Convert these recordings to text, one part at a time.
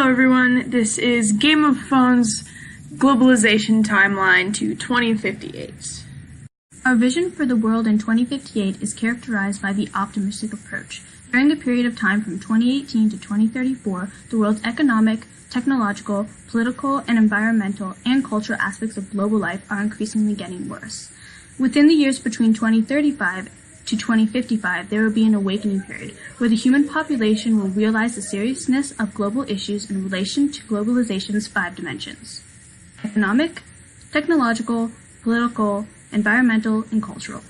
Hello everyone, this is Game of Phone's Globalization timeline to 2058. Our vision for the world in 2058 is characterized by the optimistic approach. During the period of time from 2018 to 2034, the world's economic, technological, political, and environmental and cultural aspects of global life are increasingly getting worse. Within the years between 2035 to 2055, there will be an awakening period, where the human population will realize the seriousness of global issues in relation to globalization's 5 dimensions: economic, technological, political, environmental, and cultural.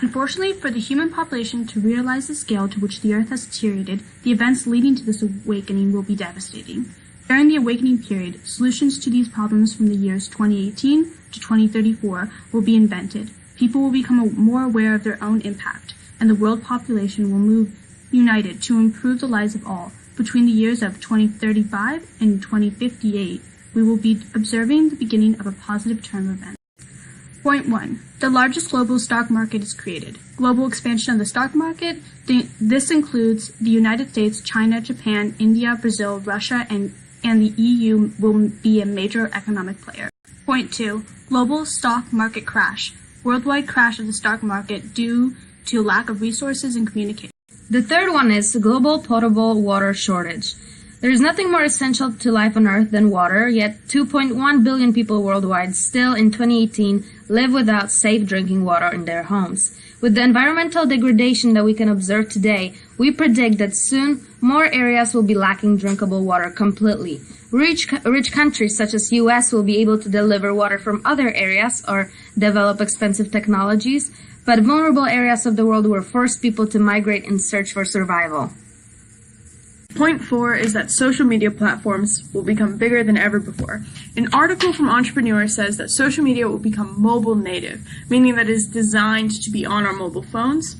Unfortunately, for the human population to realize the scale to which the Earth has deteriorated, the events leading to this awakening will be devastating. During the awakening period, solutions to these problems from the years 2018 to 2034 will be invented. People will become more aware of their own impact, and the world population will move united to improve the lives of all. Between the years of 2035 and 2058, we will be observing the beginning of a positive turn of events. Point 1. The largest global stock market is created. Global expansion of the stock market. This includes the United States, China, Japan, India, Brazil, Russia, and the EU will be a major economic player. Point 2. Global stock market crash. Worldwide crash of the stock market due to lack of resources and communication. The third one is global potable water shortage. There is nothing more essential to life on Earth than water, yet 2.1 billion people worldwide still in 2018 live without safe drinking water in their homes. With the environmental degradation that we can observe today, we predict that soon more areas will be lacking drinkable water completely. Rich countries such as US will be able to deliver water from other areas or develop expensive technologies, but vulnerable areas of the world will force people to migrate in search for survival. Point 4 is that social media platforms will become bigger than ever before. An article from Entrepreneur says that social media will become mobile native, meaning that it is designed to be on our mobile phones,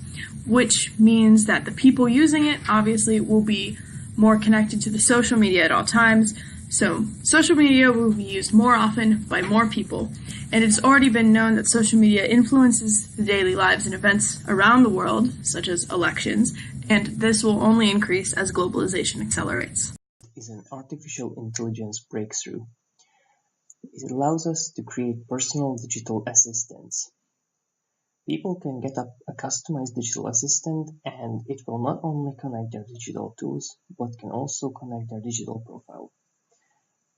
which means that the people using it obviously will be more connected to the social media at all times. So social media will be used more often by more people, and it's already been known that social media influences the daily lives and events around the world, such as elections, and this will only increase as globalization accelerates. Is an artificial intelligence breakthrough. It allows us to create personal digital assistants. People can get a customized digital assistant, and it will not only connect their digital tools, but can also connect their digital profile.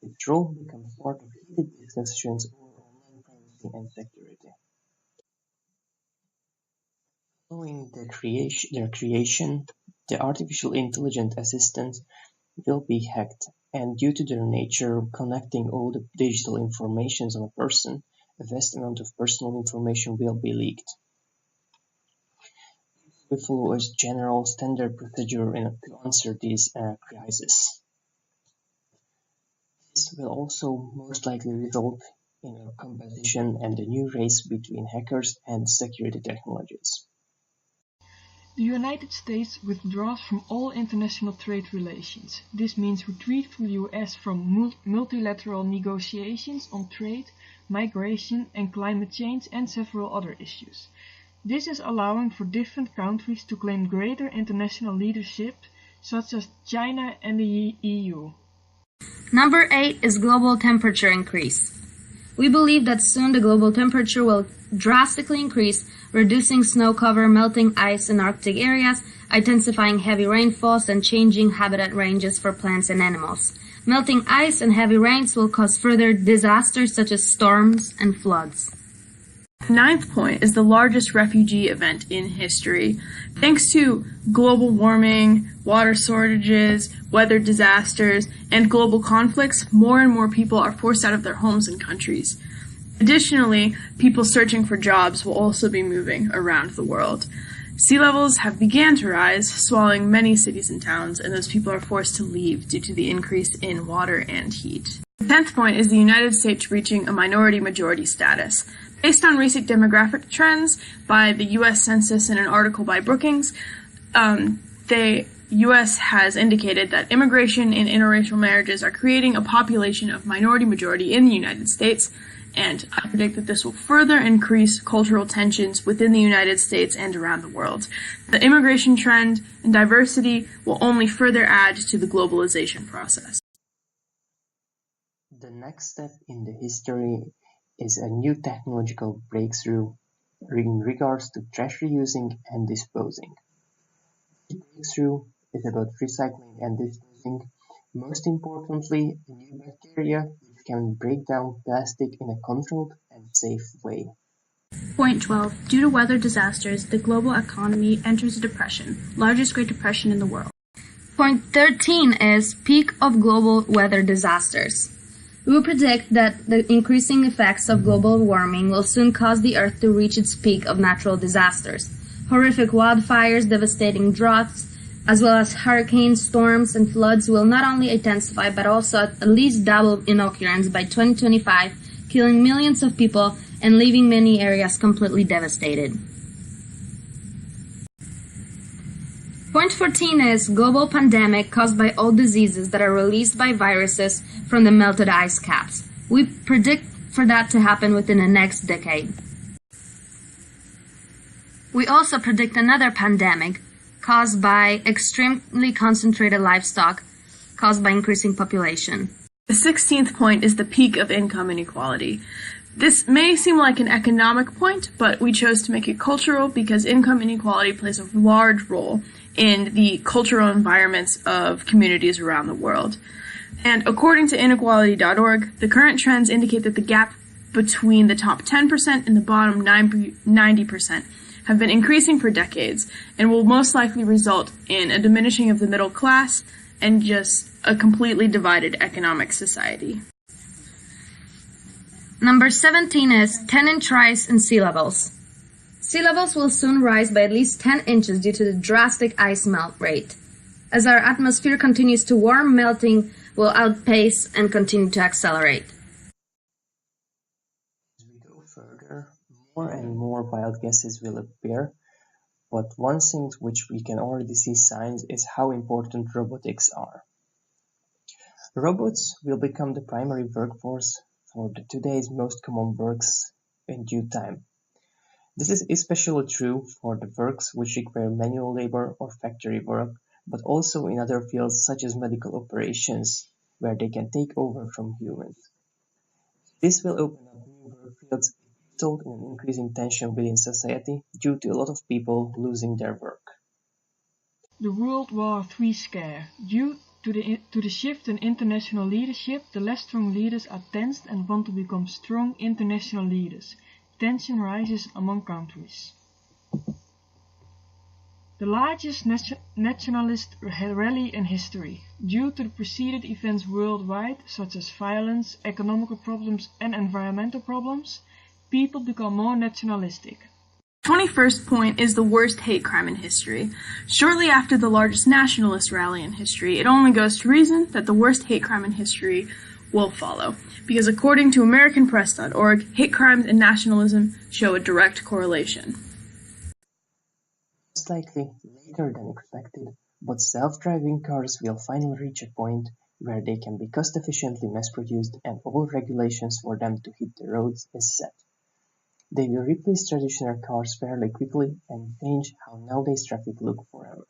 Its role becomes part of heated discussions over online privacy and security. Following their creation, the artificial intelligent assistants will be hacked, and due to their nature connecting all the digital information on a person, a vast amount of personal information will be leaked. We follow a general standard procedure to answer these crises. This will also most likely result in a competition and a new race between hackers and security technologies. The United States withdraws from all international trade relations. This means retreat from the US from multilateral negotiations on trade, migration and climate change and several other issues. This is allowing for different countries to claim greater international leadership, such as China and the EU. Number 8 is global temperature increase. We believe that soon the global temperature will drastically increase, reducing snow cover, melting ice in Arctic areas, intensifying heavy rainfalls, and changing habitat ranges for plants and animals. Melting ice and heavy rains will cause further disasters such as storms and floods. The 9th point is the largest refugee event in history. Thanks to global warming, water shortages, weather disasters, and global conflicts, more and more people are forced out of their homes and countries. Additionally, people searching for jobs will also be moving around the world. Sea levels have begun to rise, swallowing many cities and towns, and those people are forced to leave due to the increase in water and heat. The 10th point is the United States reaching a minority-majority status. Based on recent demographic trends by the U.S. Census and an article by Brookings, the U.S. has indicated that immigration and interracial marriages are creating a population of minority-majority in the United States, and I predict that this will further increase cultural tensions within the United States and around the world. The immigration trend and diversity will only further add to the globalization process. The next step in the history is a new technological breakthrough in regards to trash reusing and disposing. This breakthrough is about recycling and disposing, most importantly, a new bacteria which can break down plastic in a controlled and safe way. Point 12. Due to weather disasters, the global economy enters a depression, largest Great Depression in the world. Point 13 is peak of global weather disasters. We will predict that the increasing effects of global warming will soon cause the Earth to reach its peak of natural disasters. Horrific wildfires, devastating droughts, as well as hurricanes, storms, and floods will not only intensify but also at least double in occurrence by 2025, killing millions of people and leaving many areas completely devastated. Point 14 is global pandemic caused by all diseases that are released by viruses from the melted ice caps. We predict for that to happen within the next decade. We also predict another pandemic caused by extremely concentrated livestock caused by increasing population. The 16th point is the peak of income inequality. This may seem like an economic point, but we chose to make it cultural because income inequality plays a large role in the cultural environments of communities around the world. And according to inequality.org, the current trends indicate that the gap between the top 10% and the bottom 90% have been increasing for decades and will most likely result in a diminishing of the middle class and just a completely divided economic society. Number 17 is 10-inch rise in sea levels. Sea levels will soon rise by at least 10 inches due to the drastic ice melt rate. As our atmosphere continues to warm, melting will outpace and continue to accelerate. As we go further, more and more wild guesses will appear, but one thing which we can already see signs is how important robotics are. Robots will become the primary workforce for today's most common works in due time. This is especially true for the works which require manual labor or factory work, but also in other fields such as medical operations, where they can take over from humans. This will open up new work fields result in an increasing tension within society due to a lot of people losing their work. The World War III scare. Due to the shift in international leadership, the less strong leaders are tensed and want to become strong international leaders. Tension rises among countries. The largest nationalist rally in history. Due to the preceded events worldwide, such as violence, economical problems and environmental problems, people become more nationalistic. 21st point is the worst hate crime in history. Shortly after the largest nationalist rally in history, it only goes to reason that the worst hate crime in history will follow, because according to AmericanPress.org, hate crimes and nationalism show a direct correlation. Most likely later than expected, but self-driving cars will finally reach a point where they can be cost-efficiently mass-produced and all regulations for them to hit the roads is set. They will replace traditional cars fairly quickly and change how nowadays traffic look forever.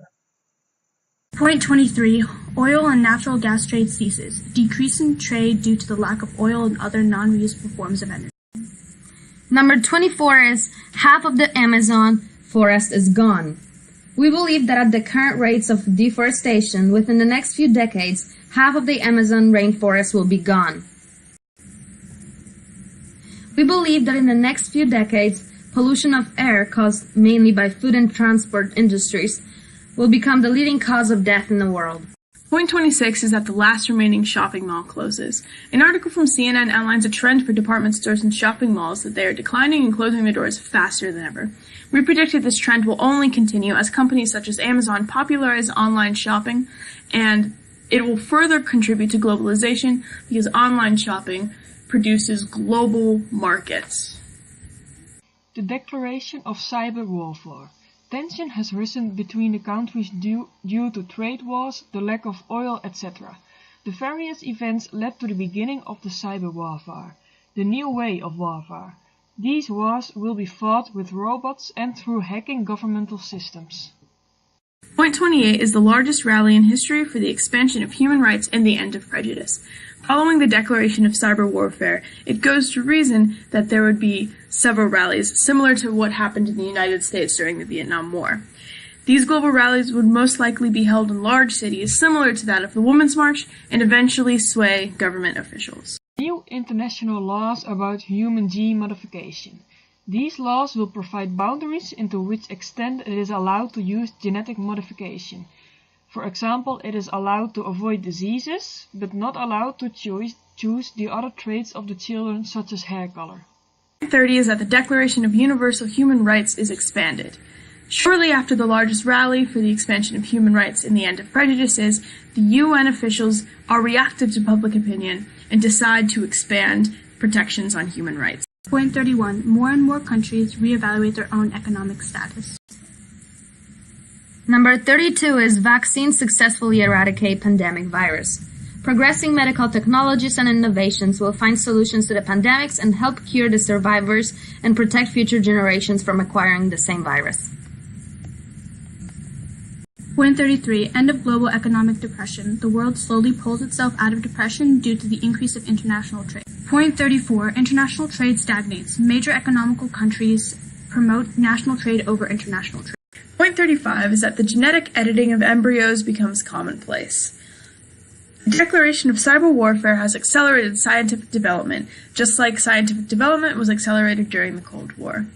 Point 23. Oil and natural gas trade ceases. Decreasing trade due to the lack of oil and other non-reusable forms of energy. Number 24 is half of the Amazon forest is gone. We believe that at the current rates of deforestation, within the next few decades, half of the Amazon rainforest will be gone. We believe that in the next few decades, pollution of air caused mainly by food and transport industries will become the leading cause of death in the world. Point 26 is that the last remaining shopping mall closes. An article from CNN outlines a trend for department stores and shopping malls that they are declining and closing their doors faster than ever. We predicted this trend will only continue as companies such as Amazon popularize online shopping, and it will further contribute to globalization because online shopping produces global markets. The declaration of cyber warfare. Tension has risen between the countries due to trade wars, the lack of oil, etc. The various events led to the beginning of the cyber warfare, the new way of warfare. These wars will be fought with robots and through hacking governmental systems. Point 28 is the largest rally in history for the expansion of human rights and the end of prejudice. Following the declaration of cyber warfare, it goes to reason that there would be several rallies, similar to what happened in the United States during the Vietnam War. These global rallies would most likely be held in large cities, similar to that of the Women's March, and eventually sway government officials. New international laws about human gene modification. These laws will provide boundaries into which extent it is allowed to use genetic modification. For example, it is allowed to avoid diseases, but not allowed to choose the other traits of the children, such as hair color. 30 is that the Declaration of Universal Human Rights is expanded. Shortly after the largest rally for the expansion of human rights and the end of prejudices, the UN officials are reactive to public opinion and decide to expand protections on human rights. Point 31. More and more countries reevaluate their own economic status. Number 32 is vaccines successfully eradicate pandemic virus. Progressing medical technologies and innovations will find solutions to the pandemics and help cure the survivors and protect future generations from acquiring the same virus. Point 33. End of global economic depression. The world slowly pulls itself out of depression due to the increase of international trade. Point 34. International trade stagnates. Major economical countries promote national trade over international trade. Point 35 is that the genetic editing of embryos becomes commonplace. The declaration of cyber warfare has accelerated scientific development, just like scientific development was accelerated during the Cold War.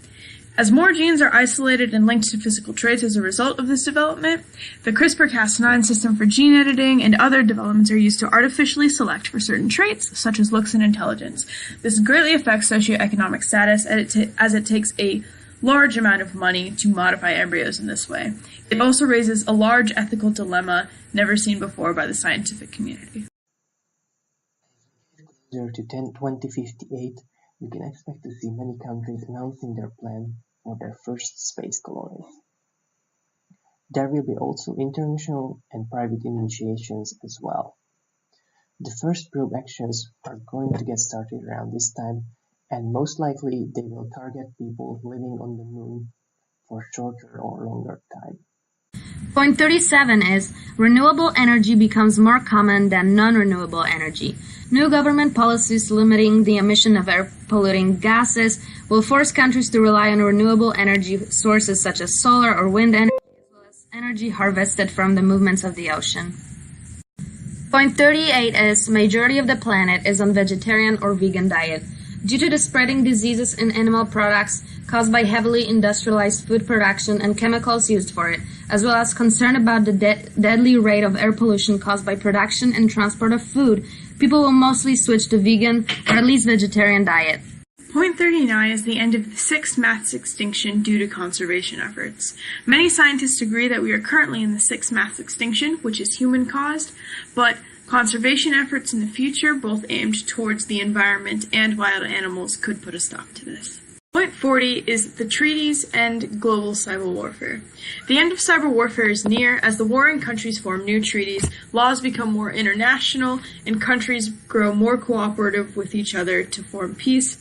As more genes are isolated and linked to physical traits as a result of this development, the CRISPR-Cas9 system for gene editing and other developments are used to artificially select for certain traits, such as looks and intelligence. This greatly affects socioeconomic status as it takes a large amount of money to modify embryos in this way. It also raises a large ethical dilemma never seen before by the scientific community. Closer to 2058, we can expect to see many countries announcing their plan for their first space colonies. There will be also international and private initiations as well. The first probe actions are going to get started around this time, and most likely they will target people living on the moon for shorter or longer time. Point 37 is renewable energy becomes more common than non-renewable energy. New government policies limiting the emission of air-polluting gases will force countries to rely on renewable energy sources such as solar or wind energy, as well as energy harvested from the movements of the ocean. Point 38 is majority of the planet is on vegetarian or vegan diet. Due to the spreading diseases in animal products caused by heavily industrialized food production and chemicals used for it, as well as concern about the deadly rate of air pollution caused by production and transport of food, people will mostly switch to vegan or at least vegetarian diet. Point 39 is the end of the sixth mass extinction due to conservation efforts. Many scientists agree that we are currently in the sixth mass extinction, which is human-caused, but conservation efforts in the future, both aimed towards the environment and wild animals, could put a stop to this. Point 40 is the treaties and global cyber warfare. The end of cyber warfare is near as the warring countries form new treaties, laws become more international, and countries grow more cooperative with each other to form peace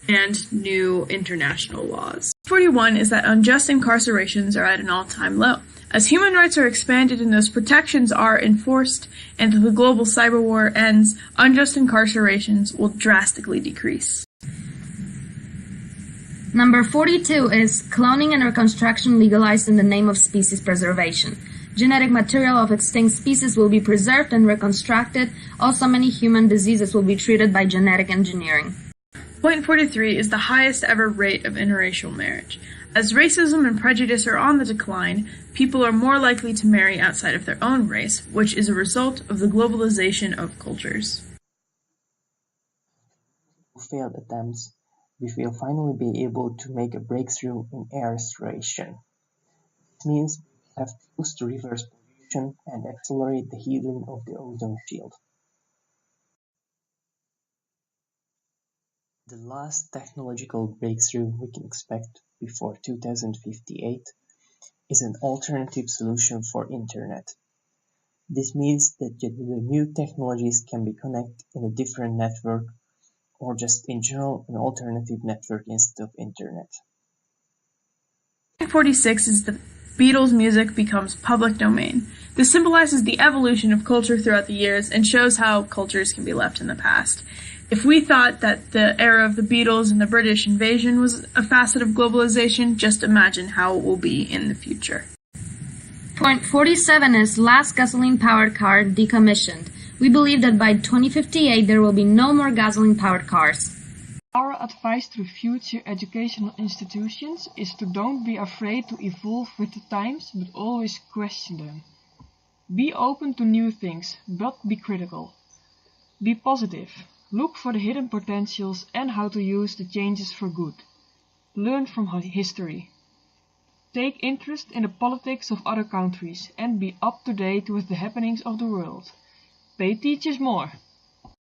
and new international laws. 41 is that unjust incarcerations are at an all-time low. As human rights are expanded and those protections are enforced and the global cyber war ends, unjust incarcerations will drastically decrease. Number 42 is cloning and reconstruction legalized in the name of species preservation. Genetic material of extinct species will be preserved and reconstructed. Also, many human diseases will be treated by genetic engineering. Point 43 is the highest ever rate of interracial marriage. As racism and prejudice are on the decline, people are more likely to marry outside of their own race, which is a result of the globalization of cultures. Failed attempts, we will finally be able to make a breakthrough in air restoration. This means we have tools to reverse pollution and accelerate the healing of the ozone shield. The last technological breakthrough we can expect before 2058 is an alternative solution for Internet. This means that the new technologies can be connected in a different network or just in general an alternative network instead of Internet. 46 is the Beatles music becomes public domain. This symbolizes the evolution of culture throughout the years and shows how cultures can be left in the past. If we thought that the era of the Beatles and the British invasion was a facet of globalization, just imagine how it will be in the future. Point 47 is last gasoline-powered car decommissioned. We believe that by 2058 there will be no more gasoline-powered cars. Our advice to future educational institutions is to don't be afraid to evolve with the times, but always question them. Be open to new things, but be critical. Be positive. Look for the hidden potentials and how to use the changes for good. Learn from history. Take interest in the politics of other countries and be up to date with the happenings of the world. Pay teachers more.